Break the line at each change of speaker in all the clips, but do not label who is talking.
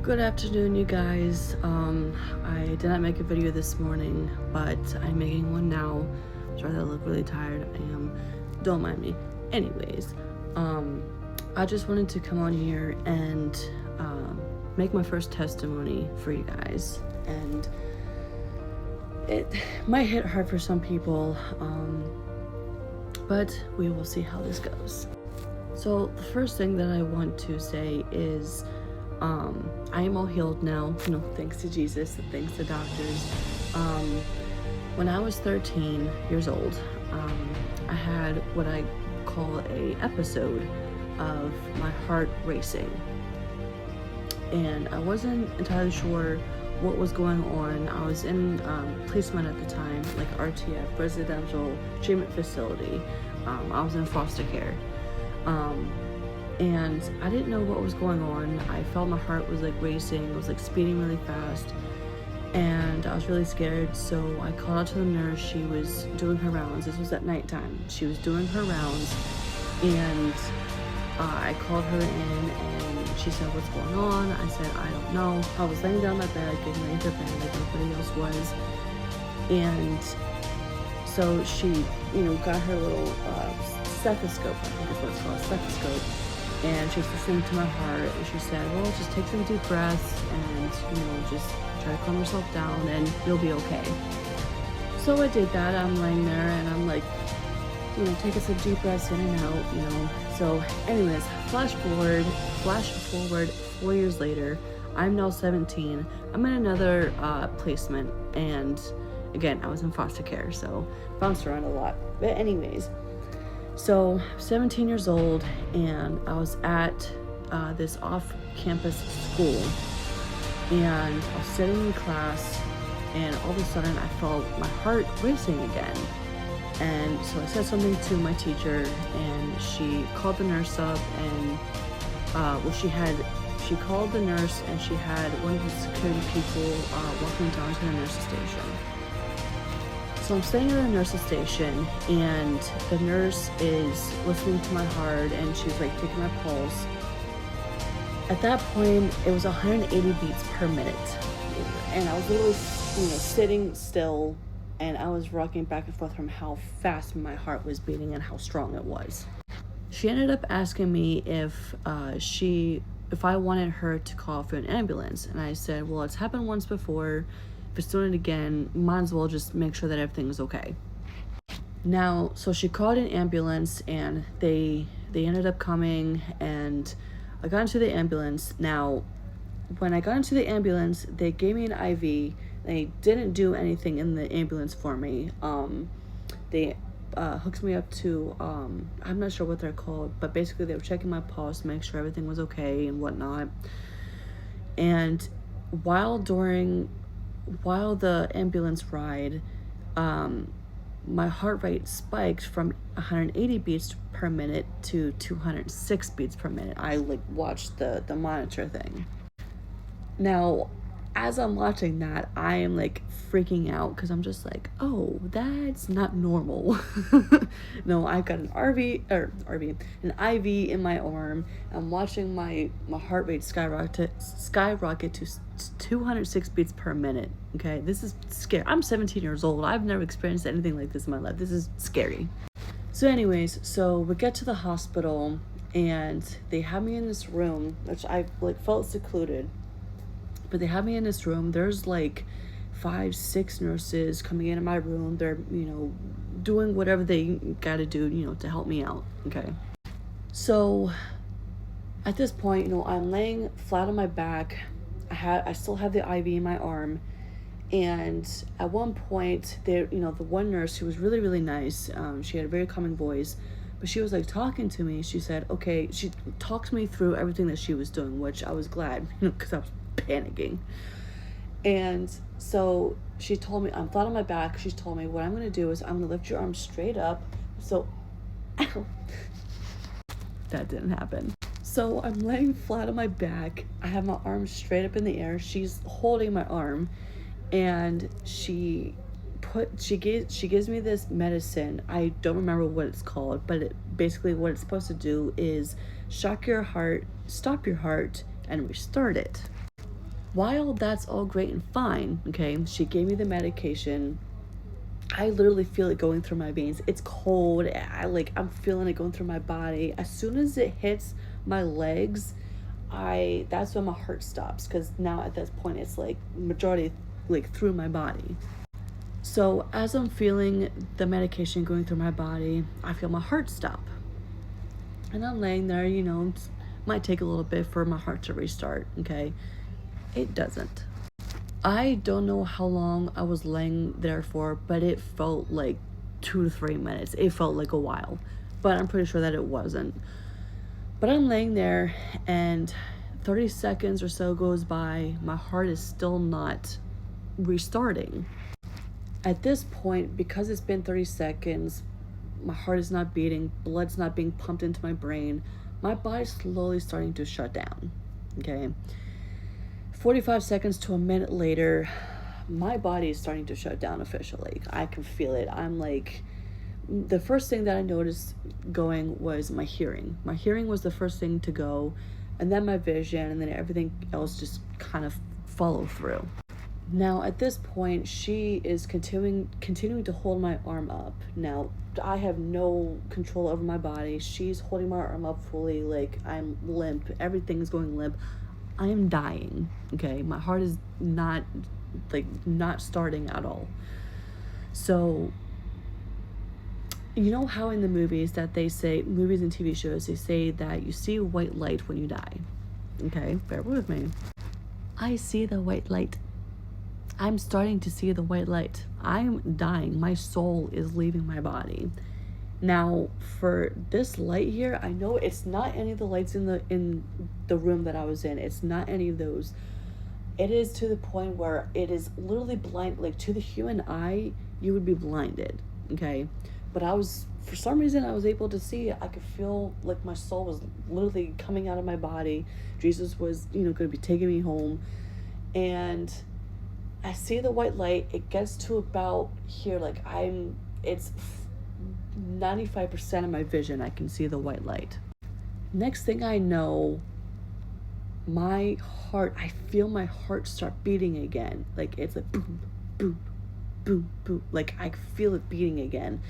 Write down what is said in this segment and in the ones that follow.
Good afternoon, you guys. I did not make a video this morning, but I'm making one now. Sorry that I look really tired. I am. Don't mind me. Anyways, I just wanted to come on here and make my first testimony for you guys. And it might hit hard for some people, but we will see how this goes. So the first thing that I want to say is I am all healed now, thanks to Jesus and thanks to doctors. When I was 13 years old, I had what I call a episode of my heart racing. And I wasn't entirely sure what was going on. I was in placement at the time, like RTF, Residential Treatment Facility. I was in foster care. And I didn't know what was going on. I felt my heart was like racing. It was like speeding really fast. And I was really scared. So I called out to the nurse. She was doing her rounds. This was at nighttime. She was doing her rounds. And I called her in and she said, "What's going on?" I said, "I don't know." I was laying down my bed, getting ready for bed like everybody else was. And so she, got her little stethoscope, I think is what it's called, stethoscope. And she was listening to my heart, and she said, "Well, just take some deep breaths and, just try to calm yourself down and you'll be okay." So I did that. I'm laying there and I'm like, taking some deep breaths in and out, So anyways, flash forward 4 years later, I'm now 17. I'm in another placement, and again, I was in foster care, so bounced around a lot. But anyways, so 17 years old, and I was at this off-campus school, and I was sitting in class, and all of a sudden I felt my heart racing again. And so I said something to my teacher, and she called the nurse up, and she called the nurse, and she had one of the security people walking down to the nurse's station. So I'm staying at the nurse's station, and the nurse is listening to my heart, and she's like taking my pulse. At that point, it was 180 beats per minute, and I was literally, sitting still, and I was rocking back and forth from how fast my heart was beating and how strong it was. She ended up asking me if I wanted her to call for an ambulance, and I said, "Well, it's happened once before. If it's doing it again, might as well just make sure that everything's okay." Now, so she called an ambulance, and they ended up coming, and I got into the ambulance. Now, when I got into the ambulance, they gave me an IV. They didn't do anything in the ambulance for me. They hooked me up to, I'm not sure what they're called, but basically they were checking my pulse, make sure everything was okay and whatnot. And while the ambulance ride, my heart rate spiked from 180 beats per minute to 206 beats per minute. I watched the monitor thing. Now, as I'm watching that, I am freaking out because I'm just like, "Oh, that's not normal." No, I've got an an IV in my arm. I'm watching my heart rate skyrocket to 206 beats per minute. Okay, this is scary. I'm 17 years old. I've never experienced anything like this in my life. This is scary. So anyways, so we get to the hospital, and they have me in this room, which I felt secluded. But they have me in this room. There's 5-6 nurses coming into my room. They're, doing whatever they gotta do, to help me out. Okay. So at this point, I'm laying flat on my back. I still have the IV in my arm. And at one point, the one nurse, who was really, really nice, she had a very calming voice, but she was talking to me. She said, okay, she talked me through everything that she was doing, which I was glad, because I was panicking. And so she told me, I'm flat on my back. She told me, what I'm going to do is I'm going to lift your arm straight up. So, ow. That didn't happen. So I'm laying flat on my back. I have my arm straight up in the air. She's holding my arm, and she gives me this medicine. I don't remember what it's called, but basically what it's supposed to do is shock your heart, stop your heart, and restart it. While that's all great and fine, okay, she gave me the medication. I literally feel it going through my veins. It's cold. I'm feeling it going through my body. As soon as it hits my legs, I that's when my heart stops, because now at this point it's like majority like through my body. So as I'm feeling the medication going through my body, I feel my heart stop. And I'm laying there, might take a little bit for my heart to restart, okay? It doesn't. I don't know how long I was laying there for, but it felt like 2 to 3 minutes. It felt like a while, but I'm pretty sure that it wasn't. But I'm laying there, and 30 seconds or so goes by. My heart is still not restarting. At this point, because it's been 30 seconds, my heart is not beating, blood's not being pumped into my brain, my body's slowly starting to shut down, okay? 45 seconds to a minute later, my body is starting to shut down officially. I can feel it. I'm like, the first thing that I noticed going was my hearing. My hearing was the first thing to go, and then my vision, and then everything else just kind of followed through. Now, at this point, she is continuing to hold my arm up. Now, I have no control over my body. She's holding my arm up fully, like I'm limp. Everything's going limp. I am dying, okay? My heart is not starting at all. So, you know how in the movies that they say, movies and TV shows, they say that you see white light when you die, okay? Bear with me. I see the white light. I'm starting to see the white light. I'm dying. My soul is leaving my body. Now, for this light here, I know it's not any of the lights in the room that I was in. It's not any of those. It is to the point where it is literally blind. Like, to the human eye, you would be blinded, okay? But for some reason, I was able to see. I could feel like my soul was literally coming out of my body. Jesus was, going to be taking me home. And I see the white light. It gets to about here, it's 95% of my vision. I can see the white light. Next thing I know, I feel my heart start beating again. Like, it's like boom, boom, boom, boom. Like, I feel it beating again.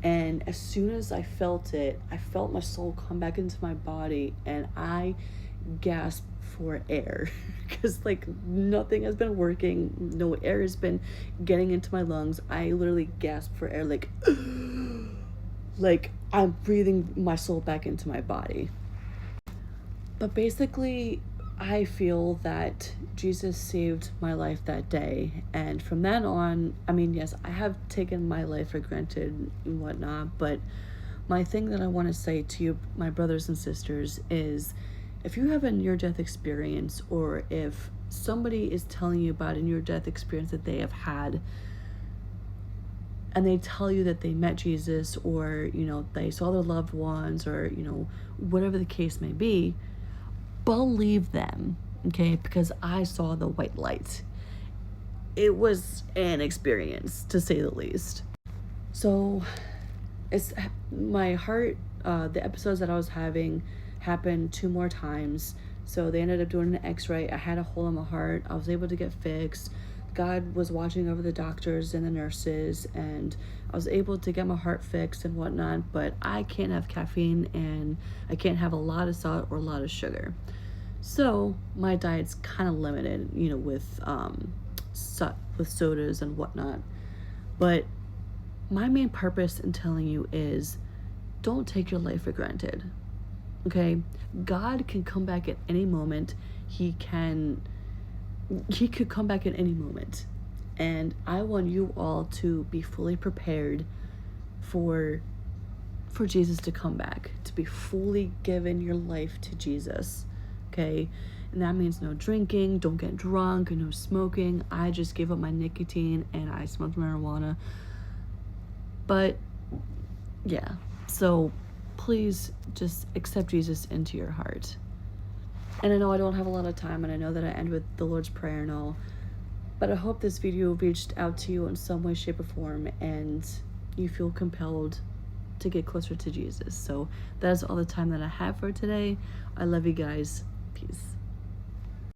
And as soon as I felt it, I felt my soul come back into my body, and I gasped for air because nothing has been working. No air has been getting into my lungs. I literally gasped for air, like I'm breathing my soul back into my body. But basically, I feel that Jesus saved my life that day, and from then on, yes, I have taken my life for granted and whatnot, but my thing that I want to say to you, my brothers and sisters, is if you have a near-death experience, or if somebody is telling you about a near-death experience that they have had, and they tell you that they met Jesus, or, they saw their loved ones, or, whatever the case may be, believe them, okay? Because I saw the white light. It was an experience, to say the least. So, it's my heart, the episodes that I was having happened 2 more times. So they ended up doing an x-ray. I had a hole in my heart. I was able to get fixed. God was watching over the doctors and the nurses, and I was able to get my heart fixed and whatnot. But I can't have caffeine, and I can't have a lot of salt or a lot of sugar. So my diet's kind of limited, with sodas and whatnot. But my main purpose in telling you is, don't take your life for granted. Okay, God can come back at any moment. He could come back at any moment. And I want you all to be fully prepared for Jesus to come back, to be fully given your life to Jesus. Okay, and that means no drinking, don't get drunk, and no smoking. I just gave up my nicotine and I smoked marijuana. But yeah, so please just accept Jesus into your heart. And I know I don't have a lot of time, and I know that I end with the Lord's Prayer and all, but I hope this video reached out to you in some way, shape, or form, and you feel compelled to get closer to Jesus. So that is all the time that I have for today. I love you guys. Peace.